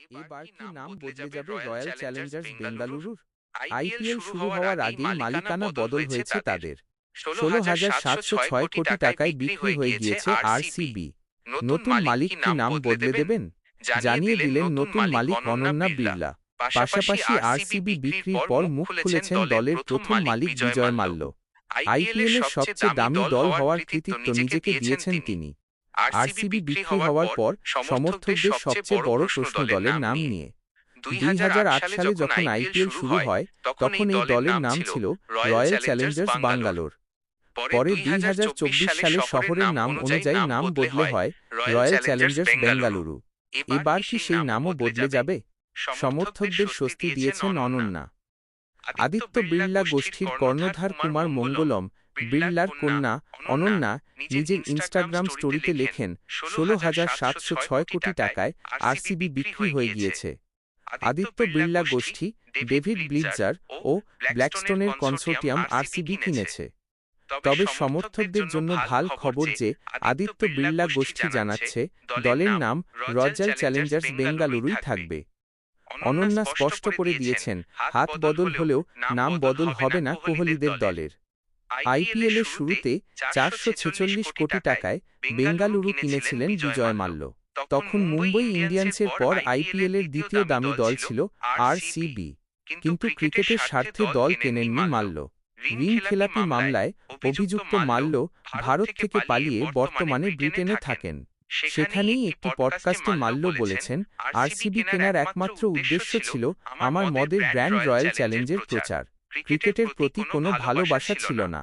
এবার কি নাম বদলে যাবে রয়্যাল চ্যালেঞ্জার্স বেঙ্গালুরুর? আইপিএল শুরু হওয়ার আগেই মালিকানা বদল হয়েছে তাদের। ১৬,৭০৬ কোটি টাকায় বিক্রি হয়ে গিয়েছে আরসিবি। নতুন মালিক কি নাম বদলে দেবেন? জানিয়ে দিলেন নতুন মালিক অনন্যা বিড়লা। পাশাপাশি আরসিবি বিক্রির পর মুখ খুলেছেন দলের প্রথম মালিক বিজয় মাল্য। আইপিএলের সবচেয়ে দামি দল হওয়ার কৃতিত্ব নিজেকে দিয়েছেন তিনি। আরসিবি বিক্রি হওয়ার পর সমর্থকদের সবচেয়ে বড় প্রশ্ন দলের নাম নিয়ে। ২০০৮ সালে যখন আইপিএল শুরু হয় তখন এই দলের নাম ছিল রয়্যাল চ্যালেঞ্জার্স ব্যাঙ্গালোর। পরে ২০২৪ সালে শহরের নাম অনুযায়ী নাম বদলে হয় রয়্যাল চ্যালেঞ্জার্স বেঙ্গালুরু। এবার কি সেই নামও বদলে যাবে? সমর্থকদের স্বস্তি দিয়েছেন অনন্যা। আদিত্য বিড়লা গোষ্ঠীর কর্ণধার কুমার মঙ্গলম বিড়লার কন্যা অনন্যা নিজের ইনস্টাগ্রাম স্টোরিতে লেখেন, ১৬,৭০৬ কোটি টাকায় আরসিবি বিক্রি হয়ে গিয়েছে। আদিত্য বিড়লা গোষ্ঠী, ডেভিড ব্লিটজার ও ব্ল্যাকস্টোনের কনসোর্টিয়াম আরসিবি কিনেছে। তবে সমর্থকদের জন্য ভাল খবর যে আদিত্য বিড়লা গোষ্ঠী জানাচ্ছে দলের নাম রয়্যাল চ্যালেঞ্জার্স বেঙ্গালুরুই থাকবে। অনন্যা স্পষ্ট করে দিয়েছেন, হাত বদল হলেও নাম বদল হবে না কোহলিদের দলের। আইপিএলের শুরুতে ৪৪৬ কোটি টাকায় বেঙ্গালুরু কিনেছিলেন বিজয় মাল্য। তখন মুম্বই ইন্ডিয়ান্সের পর আইপিএলের দ্বিতীয় দামি দল ছিল আরসিবি। কিন্তু ক্রিকেটের স্বার্থে দল কেনেননি মাল্য। ঋণ খেলাপি মামলায় অভিযুক্ত মাল্য ভারত থেকে পালিয়ে বর্তমানে ব্রিটেনে থাকেন। সেখানেই একটি পডকাস্টে মাল্য বলেছেন, আরসিবি কেনার একমাত্র উদ্দেশ্য ছিল আমার মদের ব্র্যান্ড রয়্যাল চ্যালেঞ্জের প্রচার। ক্রিকেটের প্রতি কোনো ভালোবাসা ছিল না।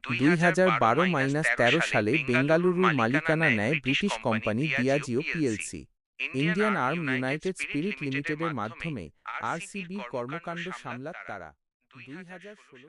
২০১২-১৩ সালে বেঙ্গালুরুর মালিকানা নেয় British company Diageo PLC. Indian arm United Spirit লিমিটেডের মাধ্যমে আরসিবির কর্মকাণ্ড সামলাত তারা। ২০১৬ সালে